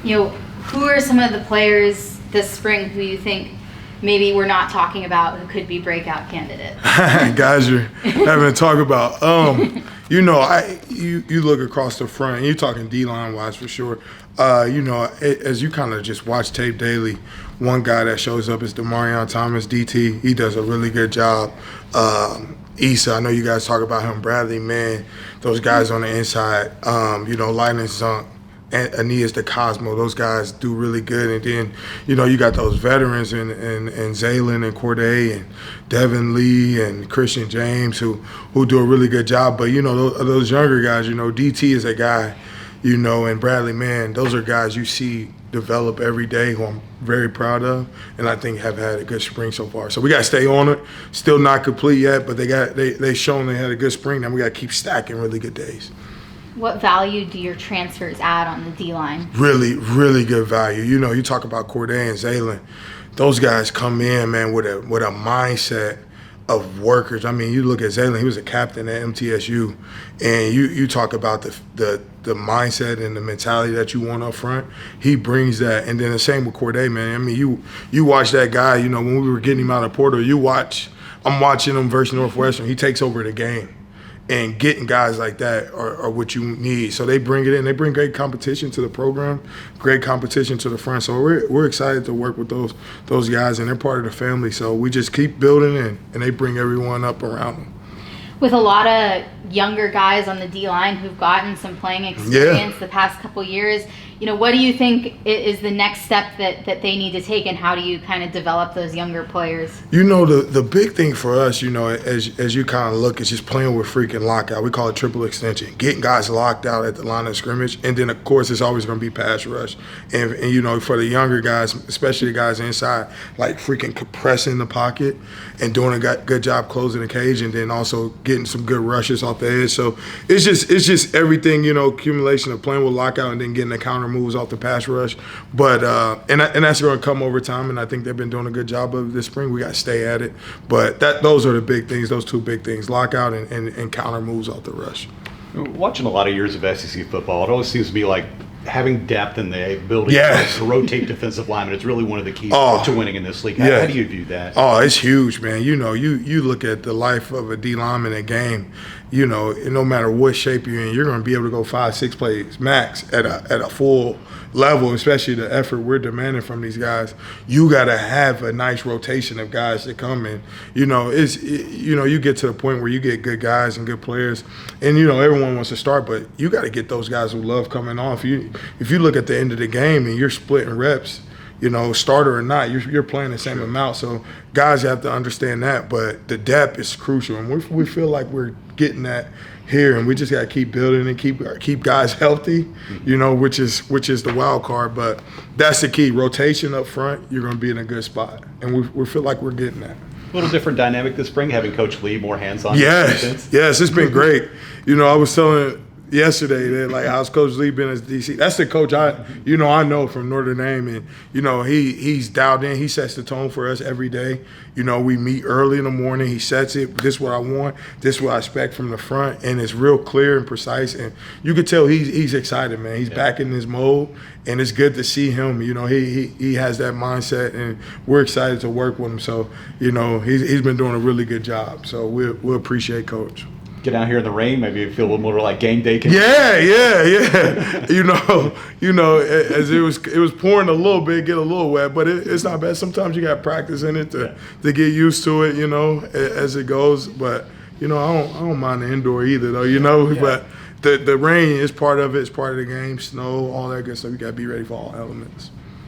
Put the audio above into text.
Who are some of the players this spring who you think maybe we're not talking about who could be breakout candidates? Guys you're having to talk about. You look across the front, and you're talking D-line wise for sure. As you kind of just watch tape daily, one guy that shows up is Demarion Thomas, DT. He does a really good job. Issa, I know you guys talk about him. Bradley, man, those guys on the inside. Lightning Zunk, and Aeneas the Cosmo, those guys do really good. And then, you got those veterans and Zaylin and Corday and Devin Lee and Christian James who do a really good job. But, those younger guys, DT is a guy, and Bradley, man, those are guys you see develop every day who I'm very proud of, and I think have had a good spring so far. So we got to stay on it. Still not complete yet, but they shown they had a good spring. Now we got to keep stacking really good days. What value do your transfers add on the D-line? Really, really good value. You talk about Corday and Zaylin. Those guys come in, man, with a mindset of workers. I mean, you look at Zaylin, he was a captain at MTSU, and you talk about the mindset and the mentality that you want up front. He brings that, and then the same with Corday, man. I mean, you watch that guy. When we were getting him out of Porter, I'm watching him versus Northwestern. He takes over the game. And getting guys like that are what you need. So they bring it in. They bring great competition to the program, great competition to the front. So we're excited to work with those guys, and they're part of the family. So we just keep building, and they bring everyone up around them. With a lot of younger guys on the D-line who've gotten some playing experience the past couple years, what do you think is the next step that they need to take, and how do you kind of develop those younger players? The big thing for us, as you kind of look, is just playing with freaking lockout. We call it triple extension, getting guys locked out at the line of scrimmage, and then of course it's always going to be pass rush. And for the younger guys, especially the guys inside, like freaking compressing the pocket and doing a good job closing the cage, and then also getting some good rushes off the edge. So it's just everything, accumulation of playing with lockout and then getting the counter moves off the pass rush. But and that's going to come over time, and I think they've been doing a good job of it this spring. We got to stay at it. But those are the big things, those two big things, lockout and counter moves off the rush. Watching a lot of years of SEC football, it always seems to me like having depth and the ability to rotate defensive linemen, it's really one of the keys to winning in this league. How do you view that? Oh, it's huge, man. You look at the life of a D lineman in a game, no matter what shape you're in, you're going to be able to go 5-6 plays max at a full level, especially the effort we're demanding from these guys. You got to have a nice rotation of guys that come in. You get to the point where you get good guys and good players, and everyone wants to start, but you got to get those guys who love coming off. If you look at the end of the game and you're splitting reps, starter or not, you're playing the same amount. So guys have to understand that, but the depth is crucial, and we feel like we're getting that here, and we just got to keep building and keep guys healthy, which is the wild card. But that's the key. Rotation up front, you're going to be in a good spot, and we feel like we're getting that. A little different dynamic this spring, having Coach Lee more hands-on. Yes, it's been great. I was telling yesterday that how's Coach Lee been as DC? That's the coach I know from Notre Dame, and he's dialed in. He sets the tone for us every day. We meet early in the morning. He sets it. This is what I want. This is what I expect from the front, and it's real clear and precise. And you can tell he's excited, man. He's back in his mode, and it's good to see him. He has that mindset, and we're excited to work with him. So he's been doing a really good job. So we appreciate Coach. Get out here in the rain, maybe you feel a little more like game day. Yeah. As it was pouring a little bit, get a little wet, but it's not bad. Sometimes you got practice in it to get used to it, as it goes. But I don't mind the indoor either, though, But the rain is part of it. It's part of the game. Snow, all that good stuff. You got to be ready for all elements.